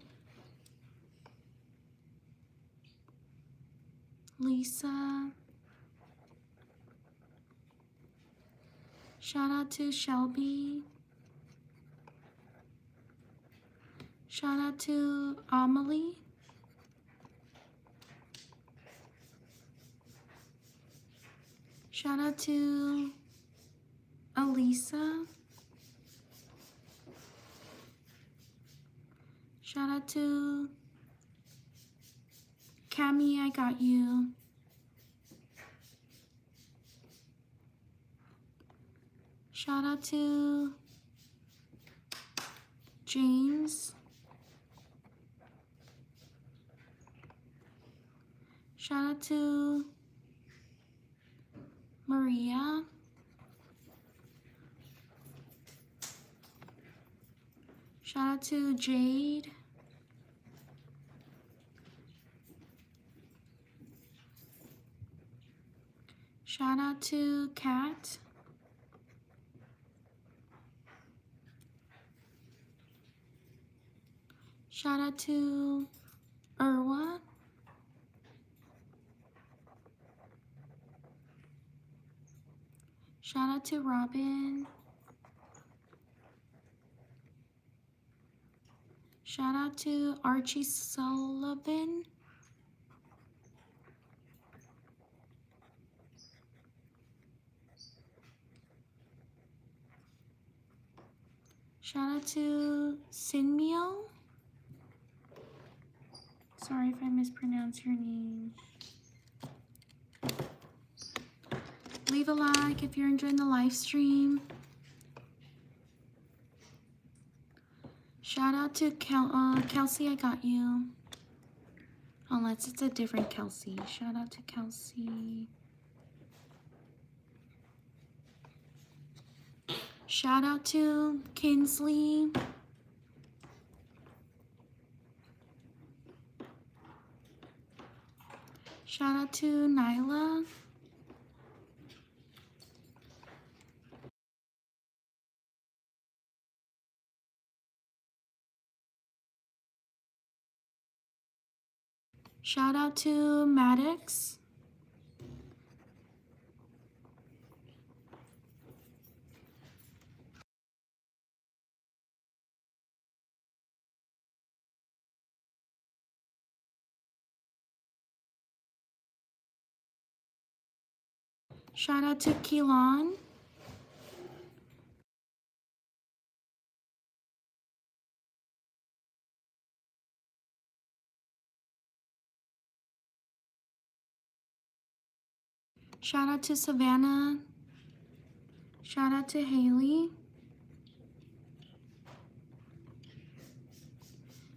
Lisa. Shout out to Shelby. Shout out to Amelie. Shout out to Elisa. Shout out to Cami, I got you. Shout out to James. Shout out to Maria. Shout out to Jade. Shout out to Kat. Shout out to Irwa. Shout out to Robin. Shout out to Archie Sullivan. Shout out to Sinmio. Sorry if I mispronounce your name. Leave a like if you're enjoying the live stream. Shout out to Kelsey, I got you. Unless it's a different Kelsey. Shout out to Kelsey. Shout out to Kinsley. Shout out to Nyla. Shout out to Maddox. Shout out to Keelan. Shout out to Savannah. Shout out to Haley.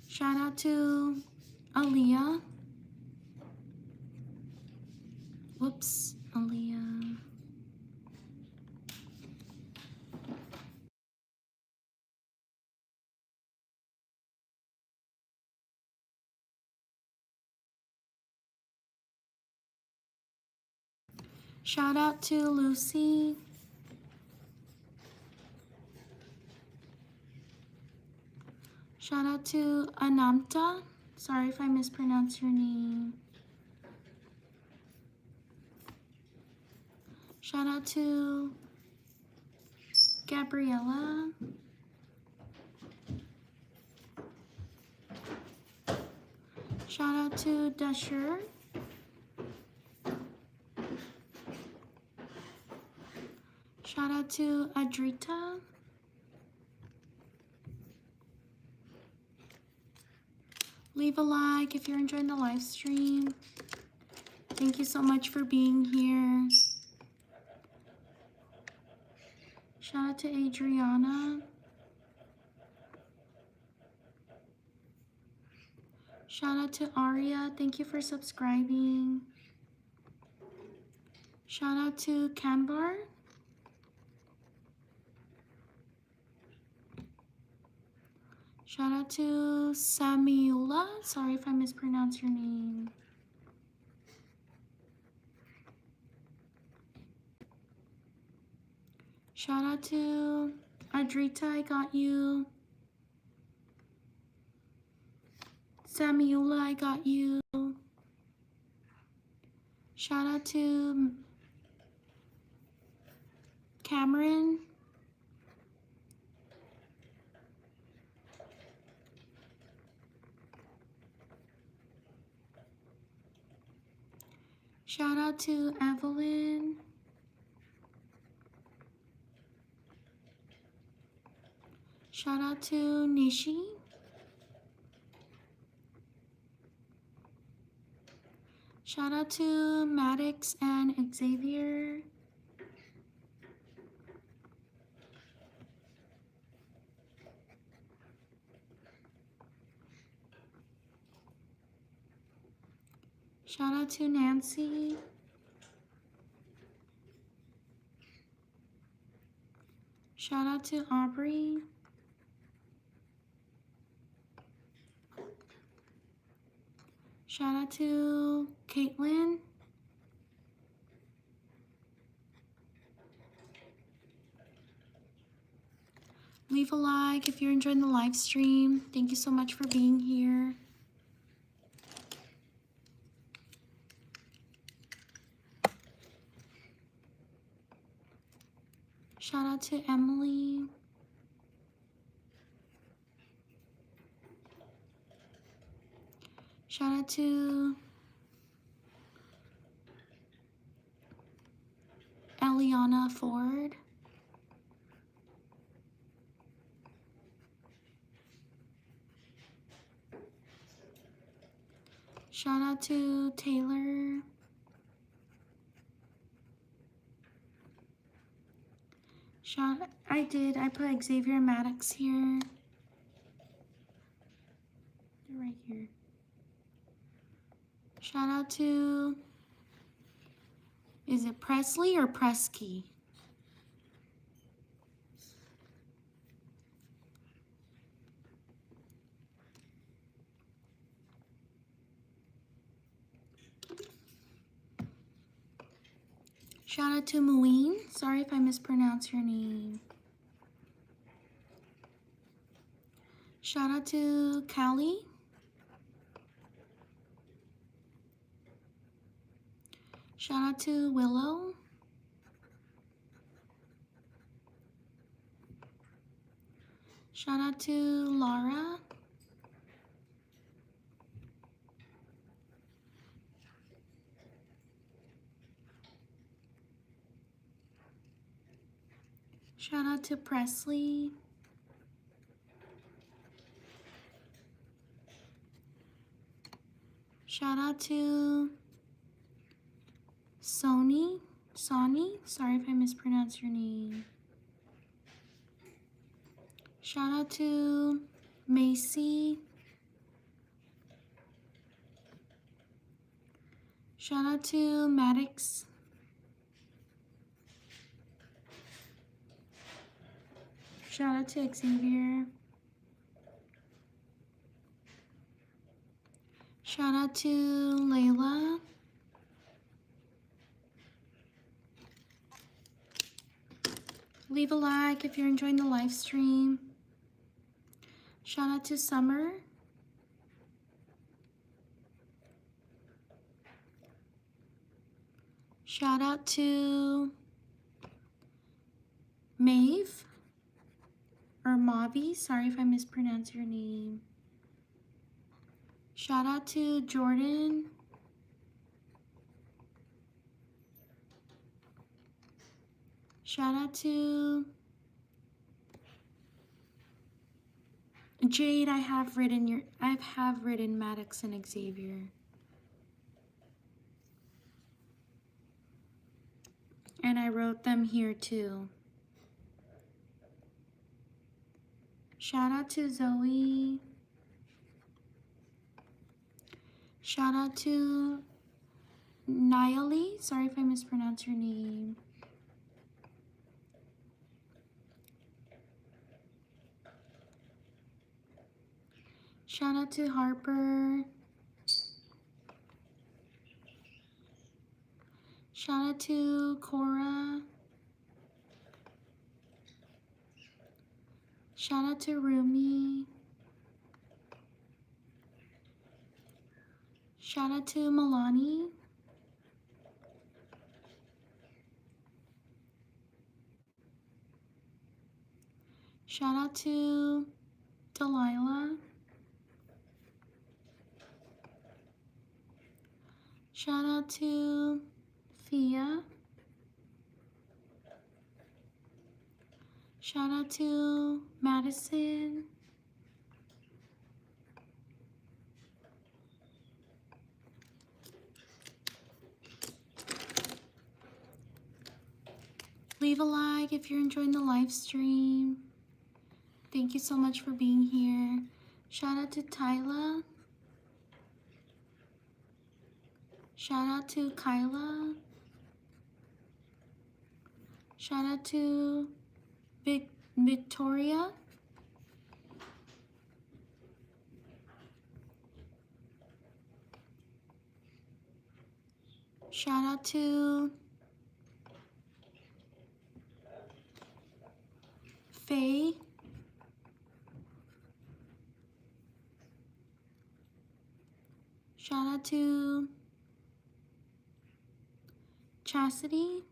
Shout out to Aaliyah. Whoops, Aaliyah. Shout out to Lucy. Shout out to Anamta. Sorry if I mispronounce your name. Shout out to Gabriella. Shout out to Dasher. Shout out to Adrita. Leave a like if you're enjoying the live stream. Thank you so much for being here. Shout out to Adriana. Shout out to Aria. Thank you for subscribing. Shout out to Kanbar. Shout out to Samiula. Sorry if I mispronounce your name. Shout out to Adrita, I got you. Samiula, I got you. Shout out to Cameron. Shout out to Evelyn. Shout out to Nishi. Shout out to Maddox and Xavier. Shout out to Nancy. Shout out to Aubrey. Shout out to Caitlin. Leave a like if you're enjoying the live stream. Thank you so much for being here. Shout out to Emily. Shout out to Eliana Ford. Shout out to Taylor. I put Xavier and Maddox here. They're right here. Shout out to, is it Presley or Presky? Shout out to Muin. Sorry if I mispronounce your name. Shout out to Callie. Shout out to Willow. Shout out to Laura. Shout out to Presley. Shout out to Sonny. Sorry if I mispronounce your name. Shout out to Macy. Shout out to Maddox. Shout out to Xavier. Shout out to Layla. Leave a like if you're enjoying the live stream. Shout out to Summer. Shout out to Maeve or Mavi. Sorry if I mispronounce your name. Shout out to Jordan. Shout out to Jade. I have written Maddox and Xavier. And I wrote them here too. Shout out to Zoe. Shout out to Nayeli. Sorry if I mispronounce your name. Shout out to Harper. Shout out to Cora. Shout out to Rumi. Shout out to Milani. Shout out to Delilah. Shout out to Fia. Shout out to Madison. Leave a like if you're enjoying the live stream. Thank you so much for being here. Shout out to Tyla. Shout out to Kyla. Shout out to Victoria. Shout out to Faye. Shout out to Chastity.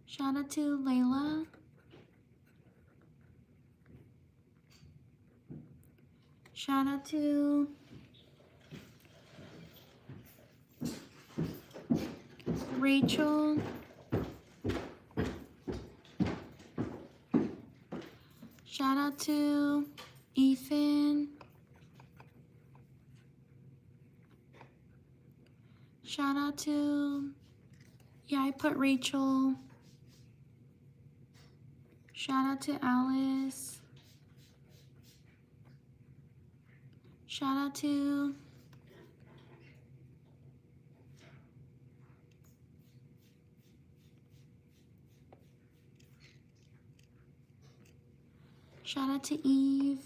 Shout out to Layla. Shout out to Rachel. Shout out to Ethan. Shout out to, I put Rachel. Shout out to Alice. Shout out to Eve.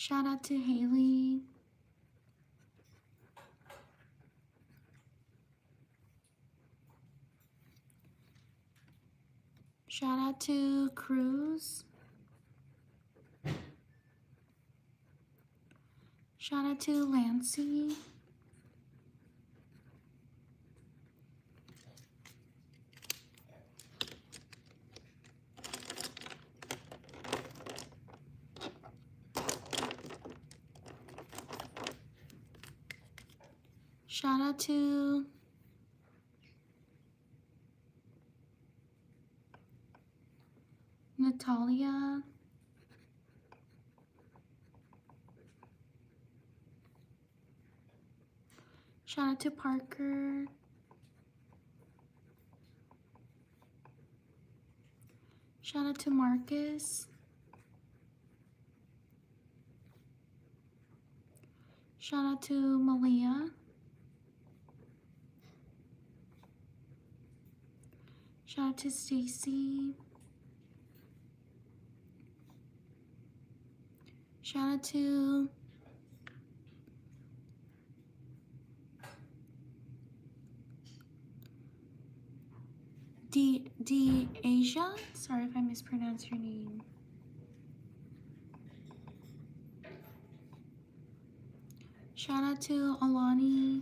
Shout out to Haley. Shout out to Cruz. Shout out to Lancy. Shout out to Natalia. Shout out to Parker. Shout out to Marcus. Shout out to Malia. Shout out to Stacy. Shout out to Asia. Sorry if I mispronounced your name. Shout out to Alani.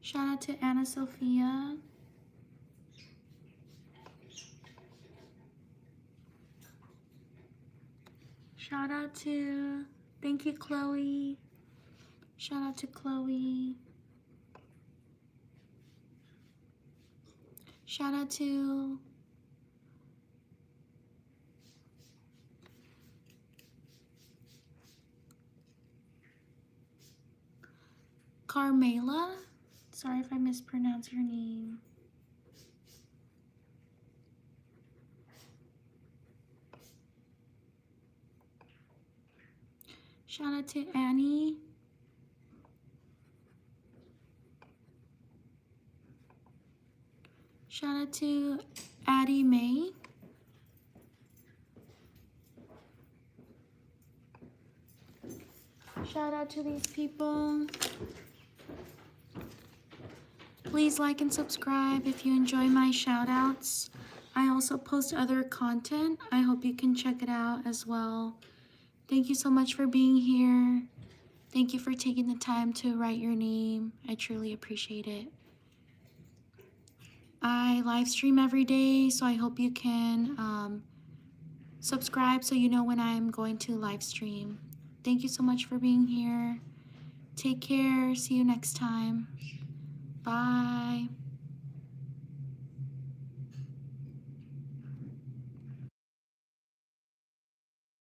Shout out to Anna Sophia. Shout out to, thank you, Chloe. Shout out to Chloe. Shout out to Carmela. Sorry if I mispronounced your name. Shout out to Annie. Shout out to Addie May. Shout out to these people. Please like and subscribe if you enjoy my shout outs. I also post other content. I hope you can check it out as well. Thank you so much for being here. Thank you for taking the time to write your name. I truly appreciate it. I live stream every day, so I hope you can subscribe so you know when I'm going to live stream. Thank you so much for being here. Take care. See you next time. Bye.